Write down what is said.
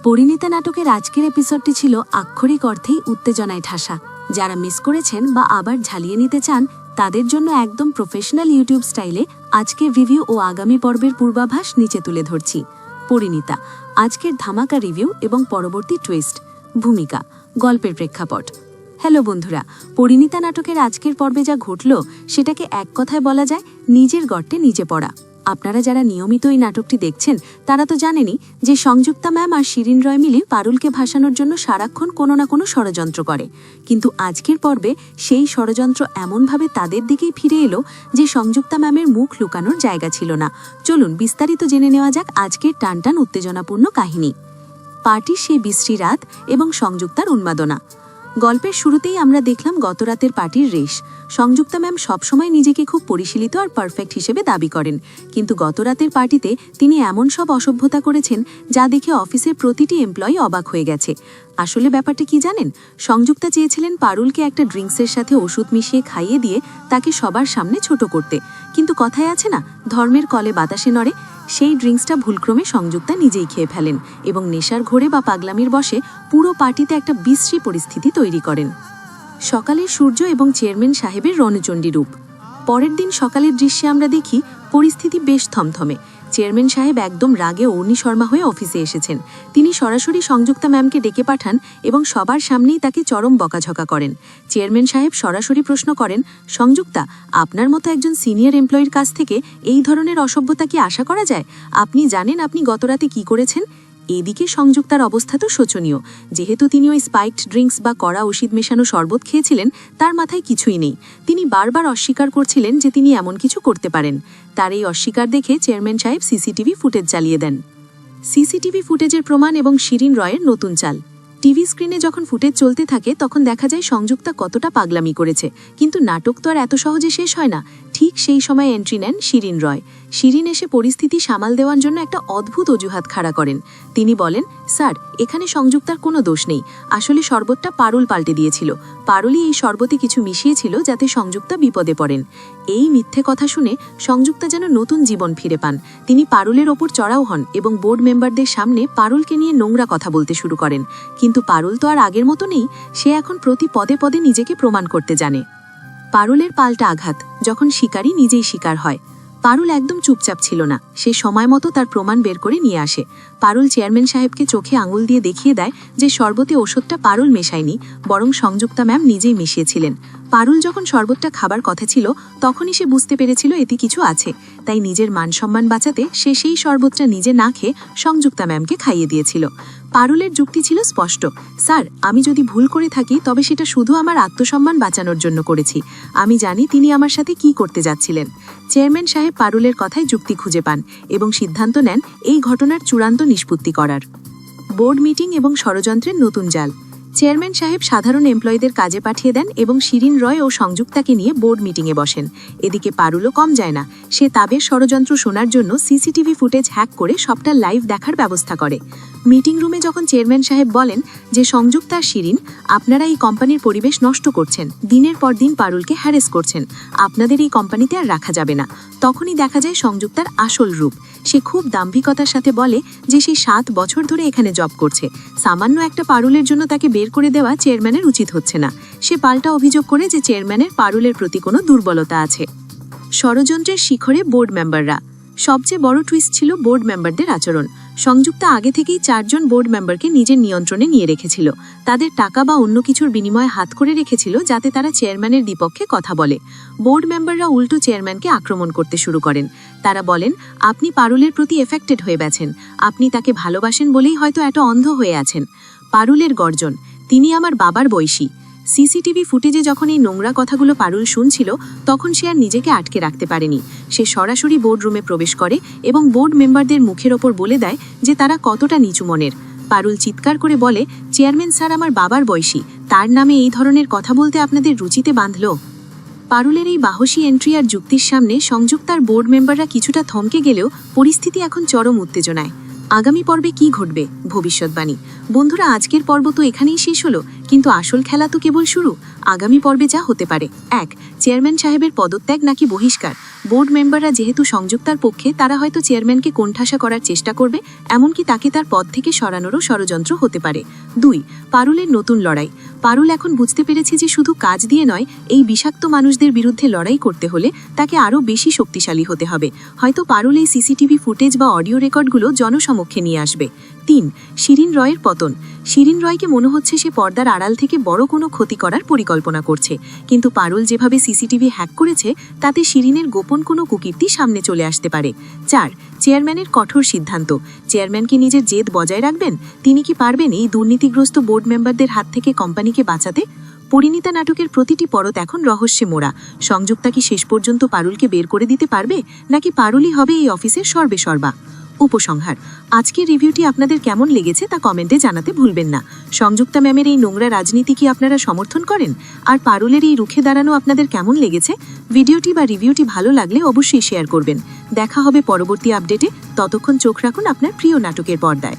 পরিণীতা নাটকের আজকের এপিসোডটি ছিল আক্ষরিক অর্থেই উত্তেজনায় ঠাসা। যারা মিস করেছেন বা আবার ঝালিয়ে নিতে চান তাদের জন্য একদম প্রফেশনাল ইউটিউব স্টাইলে আজকের রিভিউ ও আগামী পর্বের পূর্বাভাস নিচে তুলে ধরছি। পরিণীতা, আজকের ধামাকা রিভিউ এবং পরবর্তী টুইস্ট, ভূমিকা, গল্পের প্রেক্ষাপট। হ্যালো বন্ধুরা, পরিণীতা নাটকের আজকের পর্বে যা ঘটল সেটাকে এক কথায় বলা যায় নিজের গর্তে নিজে পড়া। আপনারা যারা নিয়মিত এই নাটকটি দেখছেন তারা তো জানেনই যে সংযুক্তা ম্যাম আর শিরিন রয় মিলে পারুলকে ভাসানোর জন্য সারাক্ষণ কোনো না কোনো ষড়যন্ত্র করে, কিন্তু আজকের পর্বে সেই ষড়যন্ত্র এমনভাবে তাদের দিকেই ফিরে এলো যে সংযুক্তা ম্যামের মুখ লুকানোর জায়গা ছিল না। চলুন বিস্তারিত জেনে নেওয়া যাক আজকের টানটান উত্তেজনাপূর্ণ কাহিনী। পার্টির সেই বিশ্রী রাত এবং সংযুক্তার উন্মাদনা। গল্পের শুরুতেই আমরা দেখলাম গতরাতের পার্টির রেশ। সংযুক্তা ম্যাম সবসময় নিজেকে খুব পরিশীলিত আর পারফেক্ট হিসেবে দাবি করেন, কিন্তু গতরাতের পার্টিতে তিনি এমন সব অসভ্যতা করেছেন যা দেখে অফিসের প্রতিটি এমপ্লয়ি অবাক হয়ে গেছে। আসলে ব্যাপারটা কি জানেন? সংযুক্তা চেয়েছিলেন পারুলকে একটা ড্রিঙ্কসের সাথে ওষুধ মিশিয়ে খাইয়ে দিয়ে তাকে সবার সামনে ছোট করতে, কিন্তু কথায় আছে না, ধর্মের কলে বাতাসে নড়ে। সেই ড্রিঙ্কসটা ভুলক্রমে সংযুক্তা নিজেই খেয়ে ফেলেন এবং নেশার ঘোরে বা পাগলামির বশে পুরো পার্টিতে একটা বিশ্রী পরিস্থিতি তৈরি করেন। সকালের সূর্য এবং চেয়ারম্যান সাহেবের রণচণ্ডী রূপ। পরের দিন সকালের দৃশ্যে আমরা দেখি পরিস্থিতি বেশ থমথমে। চেয়ারম্যান সাহেব একদম রাগে অগ্নিশর্মা হয়ে অফিসে এসেছেন। তিনি সরাসরি সংযুক্তা ম্যামকে ডেকে পাঠান এবং সবার সামনেই তাকে চরম বকাঝকা করেন। চেয়ারম্যান সাহেব সরাসরি প্রশ্ন করেন, সংযুক্তা, আপনার মতো একজন সিনিয়র এমপ্লয়ির কাছ থেকে এই ধরনের অসভ্যতা কি আশা করা যায়? আপনি জানেন আপনি গতরাতে কি করেছেন? এদিকে সংযুক্তার অবস্থা তো শোচনীয়। যেহেতু তিনি ওই স্পাইকড ড্রিঙ্কস বা কড়া ওষুধ মেশানো শরবত খেয়েছিলেন, তার মাথায় কিছুই নেই। তিনি বারবার অস্বীকার করছিলেন যে তিনি এমন কিছু করতে পারেন। তার এই অস্বীকার দেখে চেয়ারম্যান সাহেব সিসিটিভি ফুটেজ চালিয়ে দেন। সিসিটিভি ফুটেজের প্রমাণ এবং শিরিন রয়ের নতুন চাল। টিভি স্ক্রিনে যখন ফুটেজ চলতে থাকে তখন দেখা যায় সংযুক্তা কতটা পাগলামি করেছে, কিন্তু নাটক তো আর এত সহজে শেষ হয় না। ঠিক সেই সময় এন্ট্রি নেন শিরিন রয়। শিরিন এসে পরিস্থিতি সামাল দেওয়ার জন্য একটা অদ্ভুত অজুহাত খাড়া করেন। তিনি বলেন, স্যার, এখানে সংযুক্তার কোনো দোষ নেই। আসলে শরবতটা পারুল পাল্টে দিয়েছিল। পারুলই এই শরবতে কিছু মিশিয়েছিল যাতে সংযুক্তা বিপদে পড়েন। এই মিথ্যে কথা শুনে সংযুক্তা যেন নতুন জীবন ফিরে পান। তিনি পারুলের ওপর চড়াও হন এবং বোর্ড মেম্বারদের সামনে পারুলকে নিয়ে নোংরা কথা বলতে শুরু করেন। কিন্তু পারুল তো আর আগের মতো নেই। সে এখন প্রতি পদে পদে নিজেকে প্রমাণ করতে জানে। পারুলের পাল্টা আঘাত, যখন শিকারী নিজেই শিকার হয়। পারুল একদম চুপচাপ ছিল না। সে সময় মতো তার প্রমাণ বের করে নিয়ে আসে। পারুল চেয়ারম্যান সাহেবকে চোখে আঙুল দিয়ে দেখিয়ে দেয় যে শরবতে ওষুধটা পারুল মেশায়নি, বরং সংযুক্তা ম্যাম নিজেই মিশিয়েছিলেন। পারুল যখন শরবতটা খাবার কথা ছিল তখনই সে বুঝতে পেরেছিল এতে কিছু আছে। তাই নিজের মান সম্মান বাঁচাতে সে সেই শরবতটা নিজে না খেয়ে সংযুক্তা ম্যামকে খাইয়ে দিয়েছিল। পারুলের যুক্তি ছিল স্পষ্ট, স্যার, আমি যদি ভুল করে থাকি তবে সেটা শুধু আমার আত্মসম্মান বাঁচানোর জন্য করেছি। আমি জানি তিনি আমার সাথে কি করতে যাচ্ছিলেন। চেয়ারম্যান সাহেব পারুলের কথায় যুক্তি খুঁজে পান এবং সিদ্ধান্ত নেন এই ঘটনার চূড়ান্ত নিষ্পত্তি করার। বোর্ড মিটিং এবং ষড়যন্ত্রের নতুন জাল। চেয়ারম্যান সাহেব সাধারণ এমপ্লয়ীদের কাজে পাঠিয়ে দেন এবং শিরিন রয় ও সংযুক্তাকে নিয়ে বোর্ড মিটিংয়ে বসেন। এদিকে পারুলও কম যায় না। সে তাদের ষড়যন্ত্র শোনার জন্য সিসিটিভি ফুটেজ হ্যাক করে সবটা লাইভ দেখার ব্যবস্থা করে। মিটিং রুমে যখন চেয়ারম্যান সাহেব বলেন যে সংযুক্তা আর শিরিন, আপনারা এই কোম্পানির পরিবেশ নষ্ট করছেন, দিনের পর দিন পারুলকে হ্যারেস করছেন, আপনাদের এই কোম্পানিতে আর রাখা যাবে না, তখনই দেখা যায় সংযুক্তার আসল রূপ। সে খুব দাম্ভিকতার সাথে বলে যে সে 7 বছর ধরে এখানে জব করছে। সামান্য একটা পারুলের জন্য তাকে বের করে দেওয়া চেয়ারম্যানের উচিত হচ্ছে না। সে পাল্টা অভিযোগ করে যে চেয়ারম্যানের পারুলের প্রতি কোনো দুর্বলতা আছে। ষড়যন্ত্রের শিখরে বোর্ড মেম্বাররা। সবচেয়ে বড় টুইস্ট ছিল বোর্ড মেম্বারদের আচরণ। সংযুক্তা আগে থেকেই 4 জন বোর্ড মেম্বারকে নিজের নিয়ন্ত্রণে নিয়ে রেখেছিল। তাদের টাকা বা অন্য কিছুর বিনিময়ে হাত করে রেখেছিল যাতে তারা চেয়ারম্যানের বিপক্ষে কথা বলে। বোর্ড মেম্বাররা উল্টো চেয়ারম্যানকে আক্রমণ করতে শুরু করেন। তারা বলেন, আপনি পারুলের প্রতি এফেক্টেড হয়ে গেছেন, আপনি তাকে ভালোবাসেন বলেই হয়তো এত অন্ধ হয়ে আছেন। পারুলের গর্জন, তিনি আমার বাবার বয়সী। সিসিটিভি ফুটেজে যখন এই নোংরা কথাগুলো পারুল শুনছিল তখন সে আর নিজেকে আটকে রাখতে পারেনি। সে সরাসরি বোর্ডরুমে প্রবেশ করে এবং বোর্ড মেম্বারদের মুখের ওপর বলে দেয় যে তারা কতটা নিচু মনের। পারুল চিৎকার করে বলে, চেয়ারম্যান স্যার আমার বাবার বয়সী, তার নামে এই ধরনের কথা বলতে আপনাদের রুচিতে বাঁধল? পারুলের এই বাহসী এন্ট্রি আর যুক্তির সামনে সংযুক্তার বোর্ড মেম্বাররা কিছুটা থমকে গেলেও পরিস্থিতি এখন চরম উত্তেজনায়। আগামী পর্বে কি ঘটবে? ভবিষ্যৎবাণী। বন্ধুরা, আজকের পর্ব তো এখানেই শেষ হলো, কিন্তু আসল খেলা তো কেবল শুরু। আগামী পর্বে যা হতে পারে: 1. চেয়ারম্যান সাহেবের পদত্যাগ নাকি বহিষ্কার। বোর্ড মেম্বাররা যেহেতু সংযুক্তার পক্ষে, তারা হয়তো চেয়ারম্যানকে কোণঠাসা করার চেষ্টা করবে, এমনকি তাকে তার পদ থেকে সরানোরও ষড়যন্ত্র হতে পারে। 2. পারুলের নতুন লড়াই। পারুল এখন বুঝতে পেরেছে যে শুধু কাজ দিয়ে নয়, এই বিষাক্ত মানুষদের বিরুদ্ধে লড়াই করতে হলে তাকে আরও বেশি শক্তিশালী হতে হবে। হয়তো পারুল এই সিসিটিভি ফুটেজ বা অডিও রেকর্ডগুলো জনসমক্ষে নিয়ে আসবে। 3. শিরিন রয়ের পতন। শিরিন রয়কে মনে হচ্ছে সে পর্দার আড়াল থেকে বড় কোনো ক্ষতি করার পরিকল্পনা করছে, কিন্তু পারুল যেভাবে সিসিটিভি হ্যাক করেছে তাতে শিরিনের গোপন কোনো কুকীর্তি সামনে চলে আসতে পারে। 4. চেয়ারম্যানের কঠোর সিদ্ধান্ত। চেয়ারম্যান কি নিজের জেদ বজায় রাখবেন? তিনি কি পারবেন এই দুর্নীতিগ্রস্ত বোর্ড মেম্বারদের হাত থেকে কোম্পানিকে বাঁচাতে? পরিণীতা নাটকের প্রতিটি পরত এখন রহস্যে মোড়া। সংযুক্তা কি শেষ পর্যন্ত পারুলকে বের করে দিতে পারবে, নাকি পারুলই হবে এই অফিসের সর্বেসর্বা? উপসংহার: আজকের রিভিউটি আপনাদের কেমন লেগেছে তা কমেন্টে জানাতে ভুলবেন না। সংযুক্তা ম্যামের এই নোংরা রাজনীতি কি আপনারা সমর্থন করেন? আর পারুলের এই রুখে দাঁড়ানো আপনাদের কেমন লেগেছে? ভিডিওটি বা রিভিউটি ভালো লাগলে অবশ্যই শেয়ার করবেন। দেখা হবে পরবর্তী আপডেটে। ততক্ষণ চোখ রাখুন আপনার প্রিয় নাটকের পর্দায়।